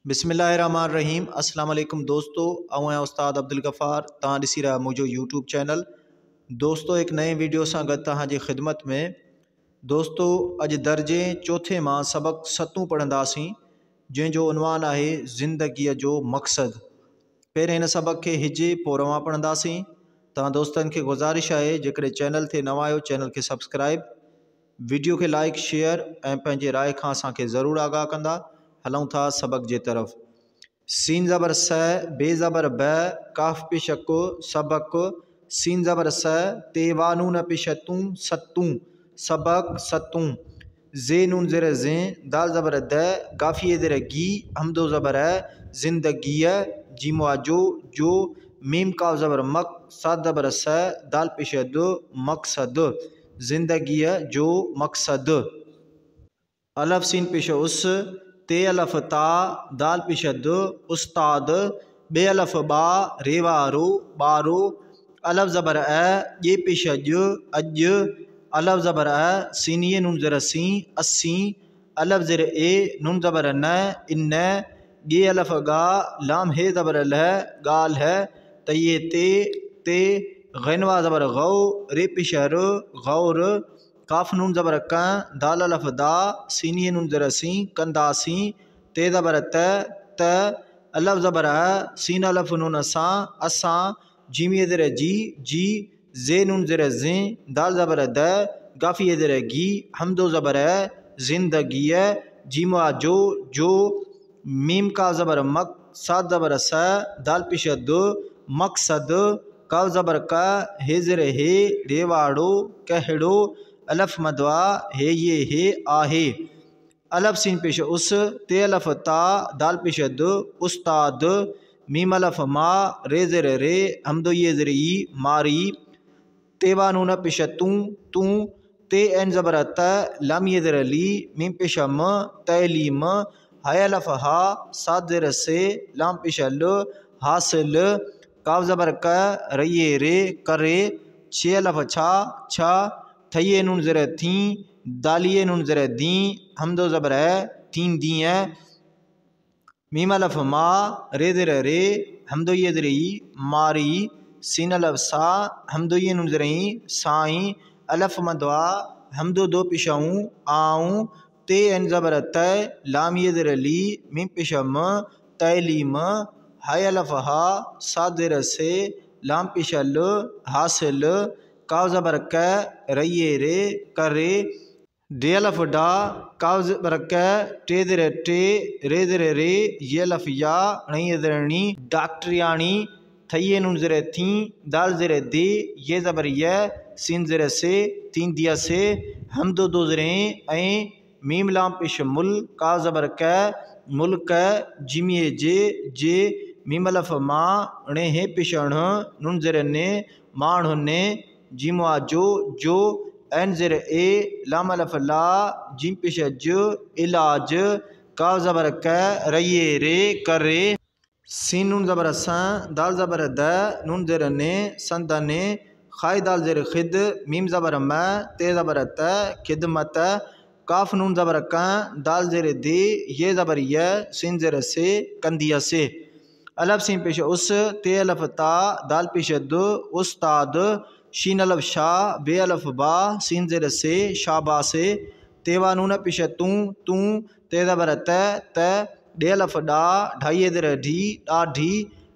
बिस्मिल्लाहिर्रहमानिर्रहीम। अस्सलाम वालेकुम दोस्तों, आऊँ उस्ताद अब्दुल गफ़ार। तव्हां ॾिसी रहा मुझो यूट्यूब चैनल। दोस्तों एक नए वीडियो सां गॾु तव्हां जी ख़िदमत में। दोस्तों अॼु दर्जे चौथे मां सबक़ 7 पढ़ंदासीं, जंहिंजो उनवान आहे ज़िंदगीअ जो मक़सदु। पहिरें हिन सबक़ खे हिजे पोइ रवां पढ़ंदासीं। तव्हां दोस्तनि खे गुज़ारिश आहे जेकॾहिं चैनल ते नवां आहियो चैनल खे सब्सक्राइब, वीडियो खे लाइक शेयर ऐं पंहिंजे राय खां असांखे ज़रूरु आगाह कंदा। हलूं था सबक़ जे तरफ़। सीन ज़बर स, बे ज़बर ब, काफ पेशक सबक। सीन ज़बर स, ते वानून पेशतूं सतूं, सबक सतूं। जे नून ज़ेर ज़े, दाल ज़बर द, गाफिए ज़ेर गी, हमदो ज़बर है, ज़िंदगी जीमो जो, मीम काफ ज़बर मक, सात ज़बर स, दाल पेश दो, मकसद, ज़िंदगी जो मकसद। अलफ सीन पेश उस, ते अलफ ता, दाल पेश दो, उस्ताद। बे अलफ बा, रेवारो, बारो। अलफ ज़बर ए, ये पेश ज, अज। अलफ ज़बर ए, सीनिए नून ज़र सी, अस्सी। अलफ ज़र ए, नून ज़बर न, इन। ये अलफ गा, लाम हे ज़बर ल, गाल है। तये ते गैनवा ज़बर गौ, रे पेश र, गौर। काफ नून ज़बर क, दाल अलफ दा, सीनिए नून ज़र सी, कंदासी। ते ज़बर त। अलफ ज़बर है, सीन अलफ नून असा, असा। जीमिए ज़र जी। जे नून ज़र ज़े, दाल ज़बर द, गाफिए ज़र गी, हमदो ज़बर है, ज़िंदगी जीमा जो। मीम का ज़बर मक, सात ज़बर स, दाल पेश दो, मकसद। काव ज़बर का, हे ज़र हे, रेवाड़ो, कहड़ो। अलफ मदवा, हे ये हे आहे। अलफ सीन पेश उस, ते अलफ ता, दाल पेश दो, उस्ताद। मीम अलफ मा, रे ज़र रे, हमदो ये ज़र ई, मारी। तेवा नून पेश तू। ते एन ज़बर त, लाम ये ज़र ली, मीम पेश म, तैलीम। हाय अलफ हा, सात ज़र से, लाम पेश ल, हासिल। काव ज़बर क, रये रे, करे। छे अलफ छा। थये नून ज़र थी, दालिए नून ज़र दी, हमदो ज़बर है, तीन दी है। मीम अलफ मा, रे ज़र रे, हमदो ये ज़र ई, मारी। सीन अलफ सा, हमदो ये नून ज़र ई, साई। अलफ मदवा, हमदो दो पेशाऊं, आऊं। ते एन ज़बर तय, लाम ये ज़र ली, मीम पेशा म, तैलीम। हाय अलफ हा, सात ज़र से, लाम पेशा ल, हासिल। काव ज़बर क, रये रे, करे। डे अलफ डा, काव ज़बर क, टे ज़र टे, रे ज़र रे, ये अलफ या, णी ज़र णी, डॉक्टरियाणी। थये नून ज़र थी, दाल ज़र दे, ये ज़बर य, सीन ज़र से, तीन दिया से। हमदो दो ज़रें ऐं, मीम लाम पेश मुल, काव ज़बर क, मुल्क। जिमिए जे, मीम अलफ मा, णे हे पेश ण, नून ज़र ने, माण ने। जीमो जो, एन ज़र ए, लाम अलफ ला, जिम पेश ज, इलाज। काव ज़बर क, रये रे, करे। सीन नून ज़बर स, दाल ज़बर द, नून ज़र ने, संदने। खाई दाल ज़र खिद, मीम ज़बर म, ते ज़बर त, खिदमत। काफ नून ज़बर क, दाल ज़र दे, ये ज़बर य, सीन ज़र से, कंदिया से। अलफ सीन पेश उस, ते अलफ ता, दाल पेश दो, उस्ताद। शीन अलफ शाह, बे अलफ बा, सीन ज़र से, शाबा से। तेवा नून पेश तू, ते ज़बर त। डे अलफ डा, ढाई ज़र ढी, डाढी।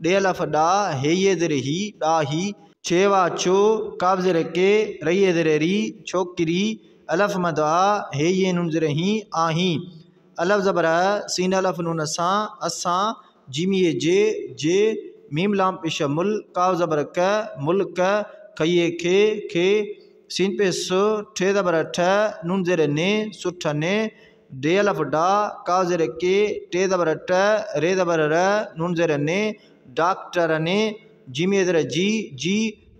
डे अलफ डा, हे ये ज़र ही, डाही। छेवा चो, काब ज़र के, रये ज़र री, छोकरी। अलफ मदा, हे ये नून ज़र ही, आही। अलफ ज़बर सीन अलफ नून असा, असा। जिमिए जे, मीम लाम पेश मुल, काव ज़बर क, मुल्क। खये खे। सीन पे सो, ठे ज़बर ठ, नून ज़र ने, सुठने। डे अलफ डा, काव ज़र के, टे ज़बर ट, रे ज़बर र, नून ज़र ने, डॉक्टर ने। जिमिए ज़र जी,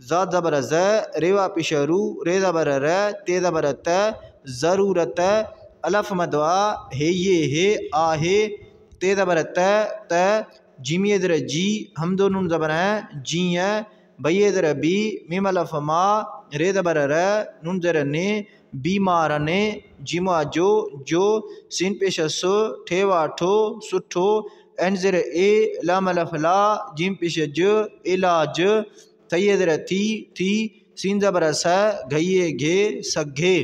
ज़ाद ज़बर ज़, रेवा पेश रू, रे ज़बर र, ते ज़बर त, ज़रूरत। अलफ मदवा, हे ये हे, आहे। ते ज़बर त। जिमिए ज़र जी, हमदो नून ज़बर है, जी। बये ज़र बी, मीम अलफ मा, रे ज़बर र, नून ज़र ने। बीमारने जिमा जो सीन पेश सु ठेवा ठो सुठो एन ज़ेर ए लाम अलफ ला जिम पेश ज इलाज थये ज़ेर थी सीन ज़बर स घये घे सघे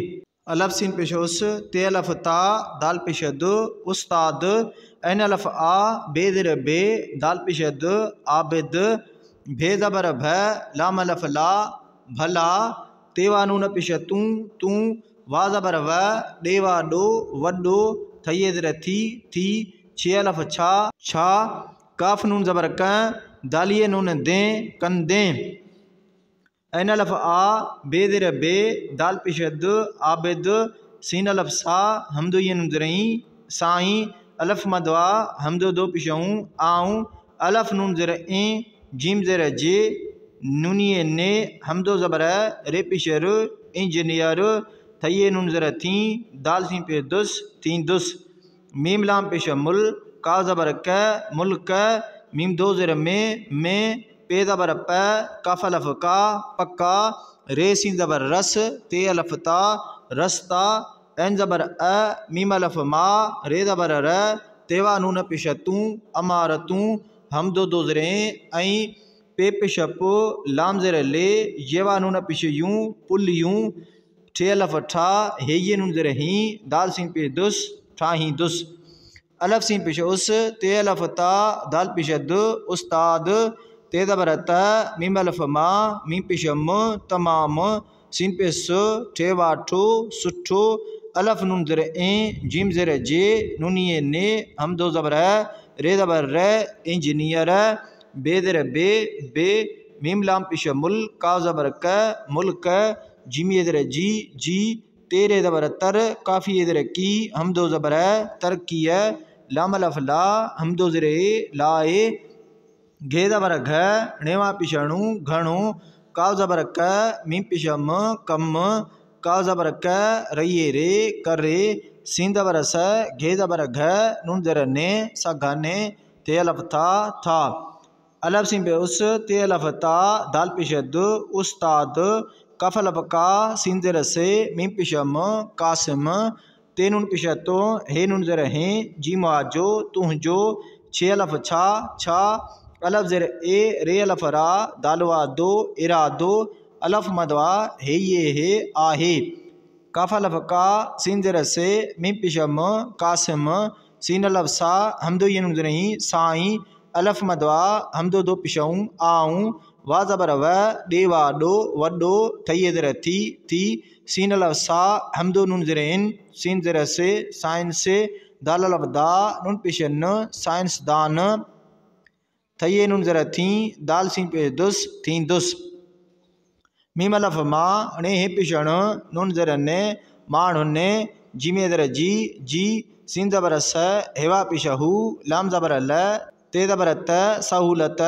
अलफ सीन पेश उस ते अलफ ता दाल पेश द उस्ताद एन अलफ आ बे ज़ेर बे दाल पेश द आबिद भे ज़बर भ लाम अलफ ला भला तेवा नून पेश तू वा ज़बर व देवा डो वडो थये ज़ेर थी छे अलफ छा काफ नून ज़बर क दालिये नून दे कंदे एन अलफ आ बे ज़ेर बे दाल पेश द आबिद सीन अलफ सा हमदो ये नून ज़रई साई अलफ मदवा हमदो दो पेशऊँ आऊँ अलफ नून ज़ेर ए जिम ज़ेर जे नूनिये ने हमदो ज़बर रे पेशर इंजीनियर थये नून ज़ेर थी दाल सीन पे दुस थी दुस मीम लाम पेश मुल का ज़बर क मुल्क मीम दो ज़ेर में पे ज़बर प कफ अलफ का पक्का रे सीन ज़बर रस ते अलफ ता रस्ता एन ज़बर मीम अलफ मा रे ज़बर र तेवा नून पेश तू अमारतू हमदो दो ज़रे ऐं पे पेश पो लाम ज़ेर ले येवा नून पेश यूं पुल यूं ठे अलफ ठा हे नून ज़ेर ही दाल सीन पे दुस ठा ही दुस अलफ सीन पेश उस ते अलफ ता दाल पेश द उस्ताद ते ज़बर त मीम अलफ मा मीम पेश म तमाम सीन पे स ठेवा ठो सुठो अलफ नून ज़ेर ए जिम ज़ेर जे नूनिये ने हमदो ज़बर रे ज़बर र इंजीनियर बे ज़ेर बे मीम लाम पेश मुल का ज़बर क मुल्क जिमिये ज़ेर जी तेरे ज़बर तर काफ़ी ज़ेर की हमदो ज़बर तरकी लाम अलफ ला हमदो ज़ेर लाए घे ज़बर घ नेवा पिशणु घणो का ज़बर क मीम पिश म कम का ज़बर क रये रे करे सीन ज़बर स घे ज़बर घ नून ज़ेर ने सा घने ते अलफ था अलफ सीन पे उस ते अलफ ता दाल पेश द उस्ताद कफ अलफ का सीन ज़ेर से मीम पिश म कासिम ते नून पेश तो हे नून ज़ेर हे जिमा जो तू जो छे अलफ छा अलफ ज़ेर ए रे अलफ रा दालवा दो इरादो अलफ मदवा हे ये हे आहे काफ अलफ का सीन ज़ेर से मीम पेश म कासिम सीन अलफ सा हमदो ये नून ज़रही साई अलफ मदवा हमदो दो पेशऊँ आऊँ वा ज़बर व देवा डो वडो थये ज़ेर थी सीन अलफ सा हमदो नून ज़ेर इन सीन ज़ेर से साइंस से दाल अलफ दा नून पेश न साइंस दान थये नून ज़रा थी दाल सीन पे दुस थी दुस मीम अलफ मा ने हे पेशण नून ज़रा ने माण्हू ने जिमे ज़रा जी सीन ज़बर स हेवा पेशहू लाम ज़बर ल ते ज़बर त सहूलत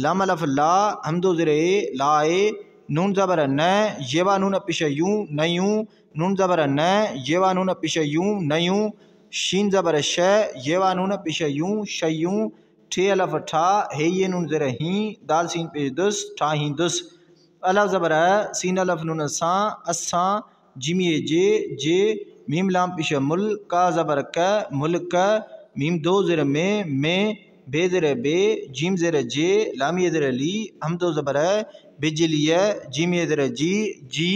लाम अलफ ला हमदो ज़रे लाए नून ज़बर न येवा नून पेश यूं नयूं नून ज़बर न येवा नून पेश यूं नयूं शीन ज़बर श येवा नून पेश यूं शयूं ठे अलफ ठा हे ये नून ज़ेर ही दाल सीन पे दुस ठा ही दुस अलफ ज़बर सीन अलफ नून सा असा जिमिये जे मीम लाम पेश मुल का ज़बर क मुल्क मीम दो ज़ेर में बे ज़ेर बे जिम ज़ेर जे लामिये ज़ेर ली हमदो ज़बर बिजलिय जिमिये ज़ेर जी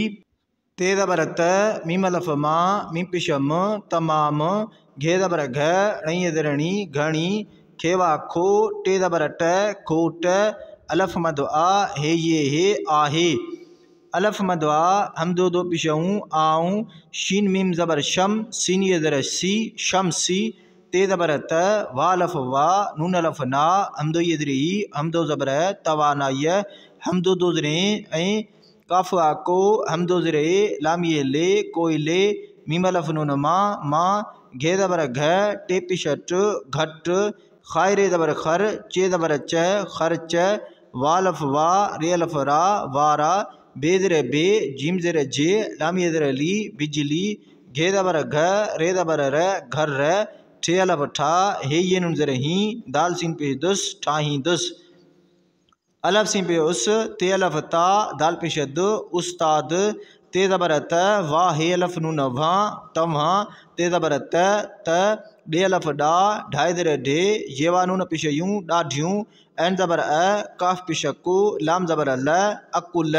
ते ज़बर त मीम अलफ मा मीम पेश म तमाम घे ज़बर घ णये ज़ेरणी घणी खेवा खो टे ज़बर ट खोट अलफ मदवा हे ये हे आहे अलफ मदवा हमदो दो पेशऊँ आऊँ शीन मीम ज़बर शम सीन ये ज़र सी शमसी ते ज़बर त वा अलफ वा नून अलफ ना हमदो ये ज़री हमदो ज़बर तवानाय हमदो दो ज़रे ऐं काफ आको हमदो ज़रे लाम ये ले कोयले मीम अलफ नून माँ घे ज़बर घ टे पिशट घट खायरे ज़बर खर चे ज़बर च खर्च वालफ वा रे अलफ रा वारा बे ज़ेर बे जिम ज़ेर जे लाम ये ज़ेर ली बिजली घे ज़बर घ रे ज़बर र घर र ठे अलफ ठा हे ये नून ज़ेर ही दाल सीन पे दुस ठा ही दुस अलफ सीन पे उस ते अलफ ता दाल पेश द उस्ताद ते ज़बर त, वाह हे अलफ नून वां तव्हां, ते ज़बर त ॾे अलफ ॾा ढाई ज़ेर ढे, येवा नून पेश यूं ॾाढियूं, ऐन ज़बर काफ पेश को, लाम ज़बर ल अकुल,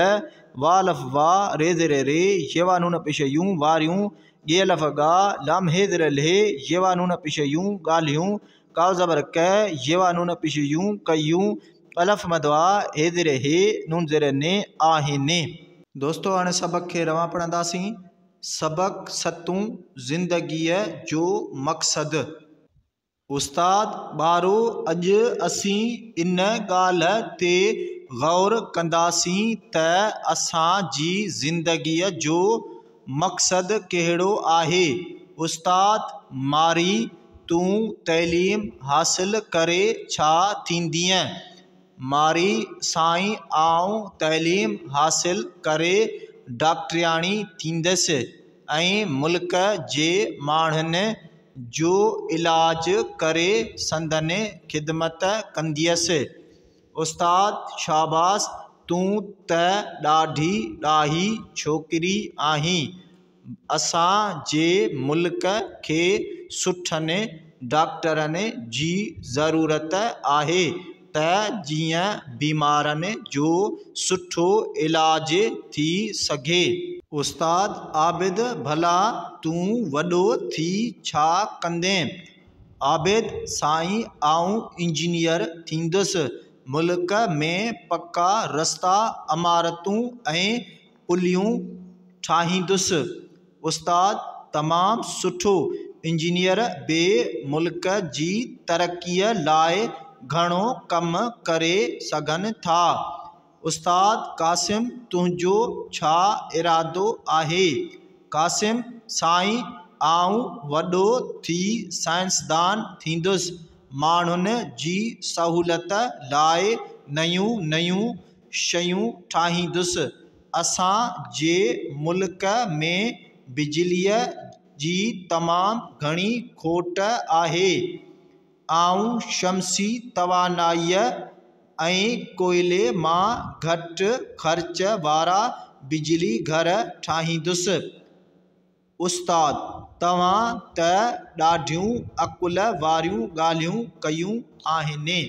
वाह अलफ वाह रे ज़ेर रे, येवा नून पेश यूं वारियूं, गे अलफ गा लाम हे ज़ेर ले, येवा नून पेश यूं ॻाल्हियूं, काव ज़बर क, येवा नून पेश यूं कयूं, अलफ मदवा हे ज़ेर हे नून ज़ेर ने आहिनि। दोस्तों हाणे सबक खे रवां पढ़ंदासीं। सबक सतूं ज़िंदगीअ जो मक़सदु। उस्ताद ॿारो अॼु असीं इन ॻाल्हि ते ग़ौर कंदासीं त असांजी ज़िंदगीअ जो मक़सदु कहिड़ो आहे। उस्ताद मारी तूं तइलीम हासिल करे छा थींदीअ? मारी साईं आऊं तइलीम हासिल करे डॉक्टरियाणी थींदसि ऐं मुल्क जे माण्हुनि जो इलाज करे संदनि ख़िदमत कंदियसि। उस्ताद शाबाश, तूं त ॾाढी ॾाही छोकिरी आहीं। असां जे मुल्क खे सुठनि डॉक्टरनि जी ज़रूरत आहे त जीअं बीमारनि जो सुठो इलाज थी सघे। उस्ताद आबिद, भला तूं वॾो थी छा कंदें? आबिद, साईं आऊं इंजीनियर थींदुसि। मुल्क में पक्का रस्ता, इमारतूं ऐं पुलियूं ठाहींदुसि। उस्ताद, तमामु सुठो। इंजीनियर बि मुल्क जी तरक़ीअ लाइ घणो कमु करे सघनि था। उस्ताद क़ासिम, तुंहिंजो छा इरादो आहे? क़ासिम, साईं आऊं वॾो थी साइंसदान थींदुसि। माण्हुनि जी सहूलियत लाइ नयूं नयूं शयूं ठाहींदुसि। असां जे मुल्क में बिजलीअ जी तमामु घणी खोट आहे। आऊं शमसी तवानाईअ ऐं कोयले मां घटि ख़र्च वारा बिजली घर ठाहींदुसि। उस्ताद, तव्हां त ॾाढियूं अकुल वारियूं ॻाल्हियूं कयूं आहिनि।